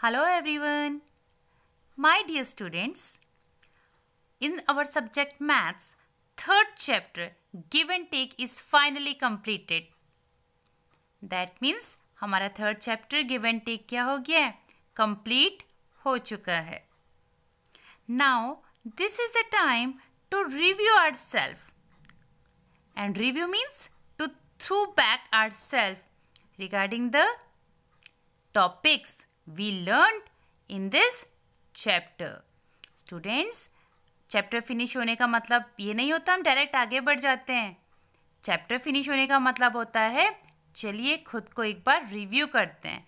Hello everyone. My dear students, in our subject maths, third chapter give and take is finally completed. That means हमारा third chapter give and take क्या हो गया है? Complete हो चुका है. Now this is the time to review ourselves. And review means to throw back ourselves regarding the topics we learned in this chapter. Students, chapter finish होने का मतलब ये नहीं होता हम डायरेक्ट आगे बढ़ जाते हैं. चैप्टर फिनिश होने का मतलब होता है चलिए खुद को एक बार रिव्यू करते हैं,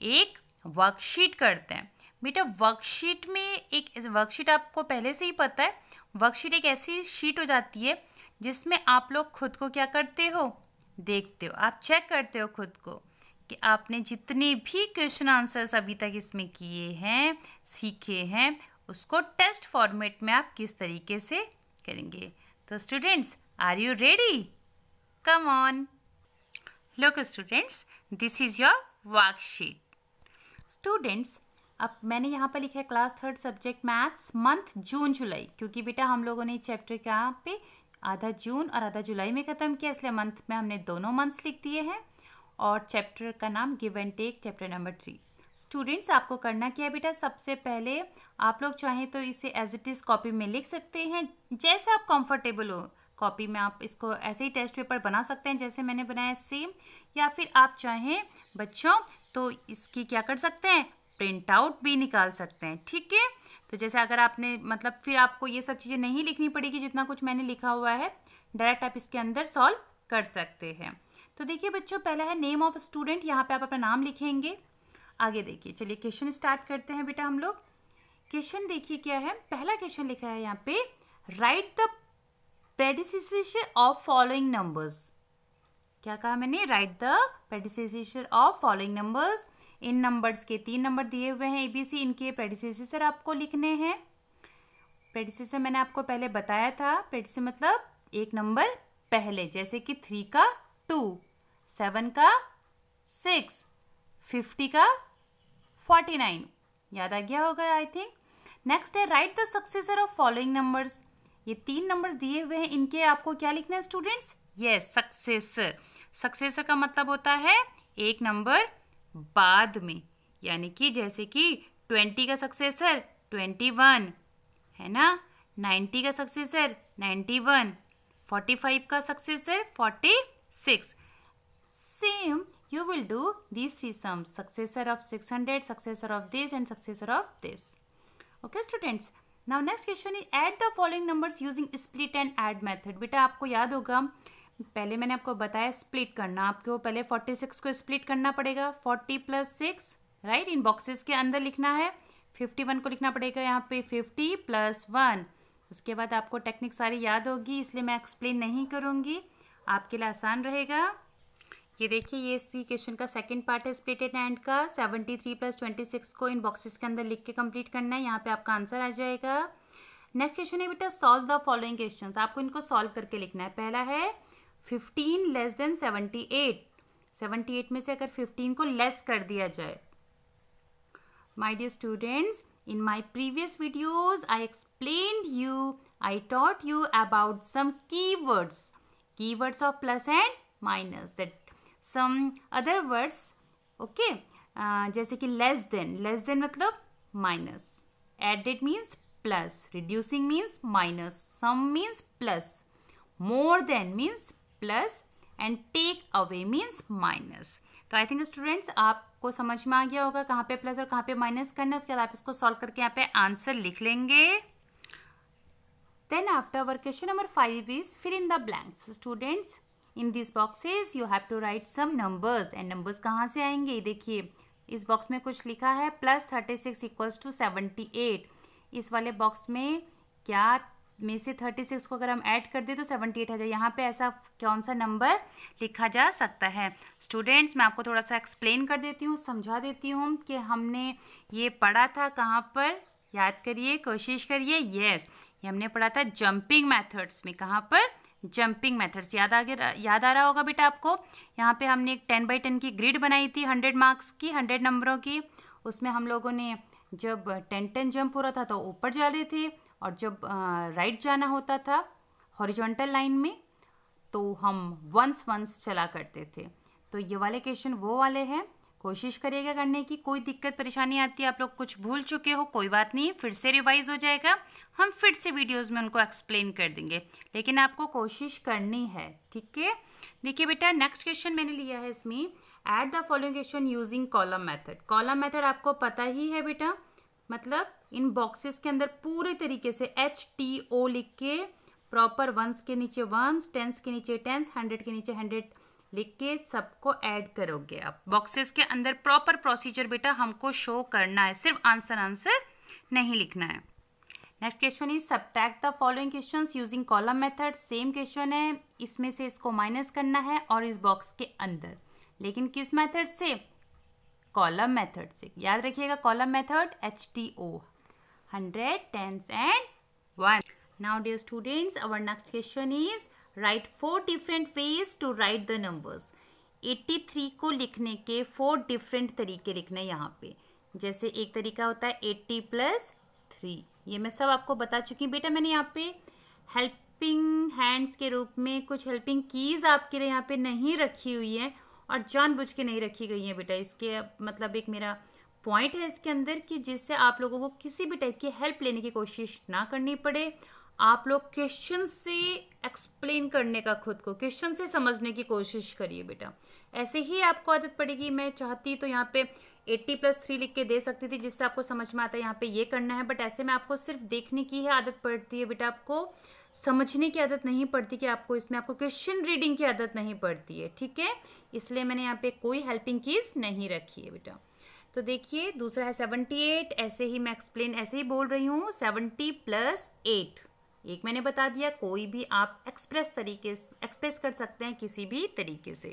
एक वर्कशीट करते हैं. बेटा वर्कशीट में एक वर्कशीट आपको पहले से ही पता है, वर्कशीट एक ऐसी शीट हो जाती है जिसमें आप लोग खुद को क्या करते हो, देखते हो, आप चेक करते हो खुद को कि आपने जितने भी क्वेश्चन आंसर्स अभी तक इसमें किए हैं, सीखे हैं, उसको टेस्ट फॉर्मेट में आप किस तरीके से करेंगे. तो students, are you ready? Come on. Look students, this is your worksheet. Students, अब मैंने यहाँ पर लिखा है class third subject maths month June July, क्योंकि बेटा हम लोगों ने चैप्टर के यहाँ पे आधा जून और आधा जुलाई में ख़त्म किया, इसलिए मंथ में हमने दोनों मंथ्स लिख दिए हैं. और चैप्टर का नाम give and take, chapter number 3. Students, आपको करना क्या है बेटा, सबसे पहले आप लोग चाहें तो इसे एज इट इज़ कॉपी में लिख सकते हैं, जैसे आप कंफर्टेबल हो. कॉपी में आप इसको ऐसे ही टेस्ट पेपर बना सकते हैं जैसे मैंने बनाया सेम, या फिर आप चाहें बच्चों तो इसकी क्या कर सकते हैं, प्रिंट आउट भी निकाल सकते हैं. ठीक है, तो जैसे अगर आपने मतलब फिर आपको ये सब चीज़ें नहीं लिखनी पड़ेगी, जितना कुछ मैंने लिखा हुआ है डायरेक्ट आप इसके अंदर सॉल्व कर सकते हैं. तो देखिए बच्चों, पहला है नेम ऑफ स्टूडेंट, यहाँ पे आप अपना नाम लिखेंगे. आगे देखिए, चलिए क्वेश्चन स्टार्ट करते हैं बेटा हम लोग. क्वेश्चन देखिए क्या है, पहला क्वेश्चन लिखा है यहाँ पे, right the predecessor of following numbers. क्या कहा मैंने, right the predecessor of following numbers. In numbers के 3 नंबर दिए हुए हैं ABC, इनके प्रेडिसेसर आपको लिखने हैं. प्रेडिसेसर मैंने आपको पहले बताया था, प्रेडिसेसर मतलब एक नंबर पहले, जैसे कि 3 का 2, 7 का 6, 50 का 49. याद आ गया होगा आई थिंक. नेक्स्ट है write the successor of following numbers. ये 3 नंबर्स दिए हुए हैं, इनके आपको क्या लिखना है स्टूडेंट्स, यस सक्सेसर. सक्सेसर का मतलब होता है एक नंबर बाद में, यानी कि जैसे कि 20 का सक्सेसर 21 है ना, 90 का सक्सेसर 91, 45 का successor 46. Same you will do these 3 sums, successor of 600, successor of this and successor of this. Okay students, now next question is add the following numbers using split and add method. बेटा आपको याद होगा, पहले मैंने आपको बताया split करना, आपको पहले 46 को स्प्लिट करना पड़ेगा, 40 + 6 राइट, इन बॉक्सेस के अंदर लिखना है. 51 को लिखना पड़ेगा यहाँ पे 50 + 1. उसके बाद आपको टेक्निक सारी याद होगी, इसलिए मैं एक्सप्लेन नहीं करूँगी, आपके लिए आसान रहेगा. ये देखिए, ये सी क्वेश्चन का सेकंड पार्ट है स्प्लिट एंड एंड का. 73 + 26 को इन बॉक्सेस के अंदर लिख के कंप्लीट करना है, यहाँ पे आपका आंसर आ जाएगा. नेक्स्ट क्वेश्चन है बेटा सॉल्व द फॉलोइंग क्वेश्चंस. आपको इनको सॉल्व करके लिखना है. पहला है 15 लेस देन 78. 78 में से अगर 15 को लेस कर दिया जाए. My dear students, in my previous videos I explained you, I taught you about some keywords of plus and minus, that some other words. okay, जैसे कि less than मतलब minus, added means plus, reducing means minus, sum means plus, more than means plus and take away means minus. तो I think students आपको समझ में आ गया होगा कहाँ पे प्लस और कहाँ पे माइनस करना है. उसके बाद आप इसको सॉल्व करके यहाँ पे आंसर लिख लेंगे. Then after our question number 5 is fill in the blanks. Students, in this boxes you have to write some numbers. And numbers कहाँ से आएंगे, देखिए इस बॉक्स में कुछ लिखा है +36 = 78. इस वाले बॉक्स में क्या में से 36 को अगर हम ऐड कर दें तो 78 आ जाए. यहाँ पे ऐसा कौन सा नंबर लिखा जा सकता है. स्टूडेंट्स, मैं आपको थोड़ा सा एक्सप्लेन कर देती हूँ, समझा देती हूँ कि हमने ये पढ़ा था कहाँ पर, याद करिए, कोशिश करिए. यस, ये हमने पढ़ा था जंपिंग मेथड्स में. कहाँ पर, जंपिंग मेथड्स. याद आ रहा होगा बेटा आपको. यहाँ पे हमने एक 10 by 10 की ग्रिड बनाई थी 100 मार्क्स की, 100 नंबरों की. उसमें हम लोगों ने जब 10-10 जंप हो रहा था तो ऊपर जा रहे थे, और जब राइट जाना होता था हॉरिजॉन्टल लाइन में तो हम वंस चला करते थे। तो ये वाले क्वेश्चन वो वाले हैं, कोशिश करिएगा करने की। कोई दिक्कत परेशानी आती है, आप लोग कुछ भूल चुके हो, कोई बात नहीं, फिर से रिवाइज हो जाएगा, हम फिर से वीडियोस में उनको एक्सप्लेन कर देंगे, लेकिन आपको कोशिश करनी है, ठीक है। देखिए बेटा, नेक्स्ट क्वेश्चन मैंने लिया है इसमें, add the following question using column method. Column method आपको पता ही है बेटा, मतलब इन बॉक्सेस के अंदर पूरे तरीके से HTO लिख के प्रॉपर वंस के नीचे वंस, टेंस के नीचे टेंस, 100 के नीचे 100 लिख के सबको ऐड करोगे आप। बॉक्सेस के अंदर प्रॉपर प्रोसीजर बेटा हमको शो करना है, सिर्फ आंसर नहीं लिखना है। Next question is subtract the following questions using column method. Same question है, इसमें से इसको माइनस करना है और इस बॉक्स के अंदर, लेकिन किस मेथड से? कॉलम मेथड से। याद रखिएगा column method HTO 100, 10 and 1। Now dear students, our next question is write 4 different ways to write the numbers। 83 को लिखने के 4 डिफरेंट तरीके लिखने यहाँ पे। जैसे एक तरीका होता है 80 + 3, ये मैं सब आपको बता चुकी हूँ बेटा। मैंने यहाँ पे हेल्पिंग हैंड्स के रूप में कुछ हेल्पिंग कीज आपके लिए यहाँ पे नहीं रखी हुई है, और जानबूझ के नहीं रखी गई है बेटा। इसके मतलब एक मेरा पॉइंट है इसके अंदर कि जिससे आप लोगों को किसी भी टाइप की हेल्प लेने की कोशिश ना करनी पड़े। आप लोग क्वेश्चन से एक्सप्लेन करने का, खुद को क्वेश्चन से समझने की कोशिश करिए बेटा। ऐसे ही आपको आदत पड़ेगी। मैं चाहती तो यहाँ पे 80 + 3 लिख के दे सकती थी, जिससे आपको समझ में आता है यहाँ पे ये करना है, बट ऐसे में आपको सिर्फ देखने की है आदत पड़ती है बेटा, आपको समझने की आदत नहीं पड़ती, कि आपको इसमें आपको क्वेश्चन रीडिंग की आदत नहीं पड़ती है, ठीक है। इसलिए मैंने यहाँ पे कोई हेल्पिंग कीज नहीं रखी है बेटा। तो देखिए दूसरा है 78, ऐसे ही मैं एक्सप्लेन ऐसे ही बोल रही हूँ, 70 + 8। एक मैंने बता दिया, कोई भी आप एक्सप्रेस कर सकते हैं किसी भी तरीके से।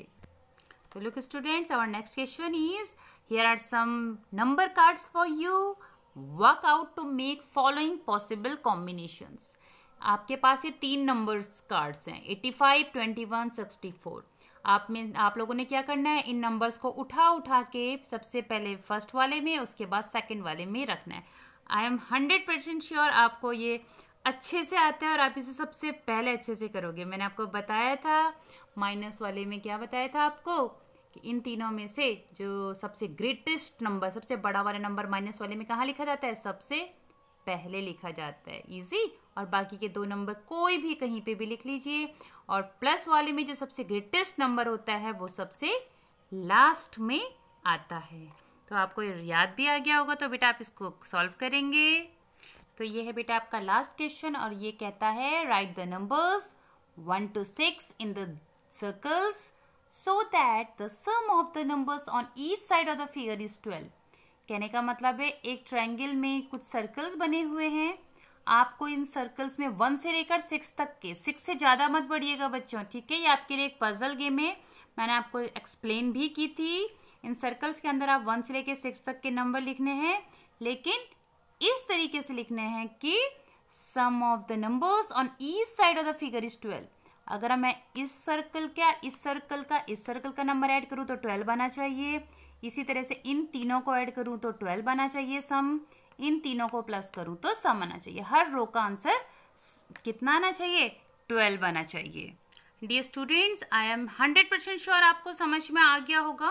तो look students, our next question is here are some number cards for you, work out to make following possible combinations. आपके पास ये 3 नंबर्स कार्ड्स हैं, 85, 21, 64। आप लोगों ने क्या करना है, इन नंबर्स को उठा के सबसे पहले फर्स्ट वाले में, उसके बाद सेकंड वाले में रखना है। आई एम 100% श्योर आपको ये अच्छे से आता है और आप इसे सबसे पहले अच्छे से करोगे। मैंने आपको बताया था माइनस वाले में, क्या बताया था आपको, कि इन तीनों में से जो सबसे ग्रेटेस्ट नंबर, सबसे बड़ा वाला नंबर माइनस वाले में कहाँ लिखा जाता है? सबसे पहले लिखा जाता है, इजी। और बाकी के 2 नंबर कोई भी कहीं पे भी लिख लीजिए, और प्लस वाले में जो सबसे ग्रेटेस्ट नंबर होता है वो सबसे लास्ट में आता है। तो आपको याद भी आ गया होगा, तो बेटा आप इसको सॉल्व करेंगे। तो ये है बेटा आपका लास्ट क्वेश्चन, और ये कहता है write the numbers 1 to 6 in the circles so that the sum of the numbers on each side of the figure is 12। कहने का मतलब है एक ट्रायंगल में कुछ सर्कल्स बने हुए हैं, आपको इन सर्कल्स में 1 से लेकर 6 तक के, 6 से ज़्यादा मत बढ़िएगा बच्चों, ठीक है। ये आपके लिए एक पजल गेम है, मैंने आपको एक्सप्लेन भी की थी। इन सर्कल्स के अंदर आप 1 से लेकर 6 तक के नंबर लिखने हैं, लेकिन इस तरीके से लिखने हैं कि sum of the numbers on each side of the figure is 12। अगर मैं इस सर्कल का नंबर ऐड करूँ तो 12 बना चाहिए, इसी तरह से इन तीनों को ऐड करूँ तो 12 बना चाहिए सम, इन तीनों को प्लस करूँ तो सम आना चाहिए। हर रो का आंसर कितना आना चाहिए? 12 आना चाहिए। Dear students, I am 100% sure आपको समझ में आ गया होगा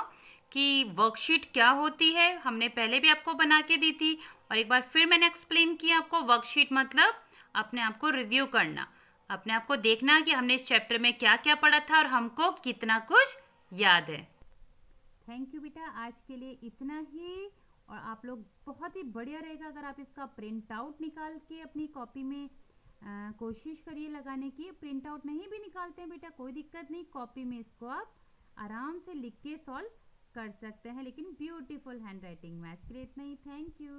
कि वर्कशीट क्या होती है। हमने पहले भी आपको बना के दी थी, और एक बार फिर मैंने एक्सप्लेन किया आपको। वर्कशीट मतलब अपने आप को रिव्यू करना, अपने आप को देखना कि हमने इस चैप्टर में क्या क्या पढ़ा था और हमको कितना कुछ याद है। थैंक यू बेटा, आज के लिए इतना ही। और आप लोग बहुत ही बढ़िया रहेगा अगर आप इसका प्रिंट आउट निकाल के अपनी कॉपी में कोशिश करिए लगाने की। प्रिंट आउट नहीं भी निकालते हैं बेटा, कोई दिक्कत नहीं, कॉपी में इसको आप आराम से लिख के सॉल्व कर सकते हैं, लेकिन ब्यूटीफुल हैंड राइटिंग में। आज के लिए इतना ही, थैंक यू।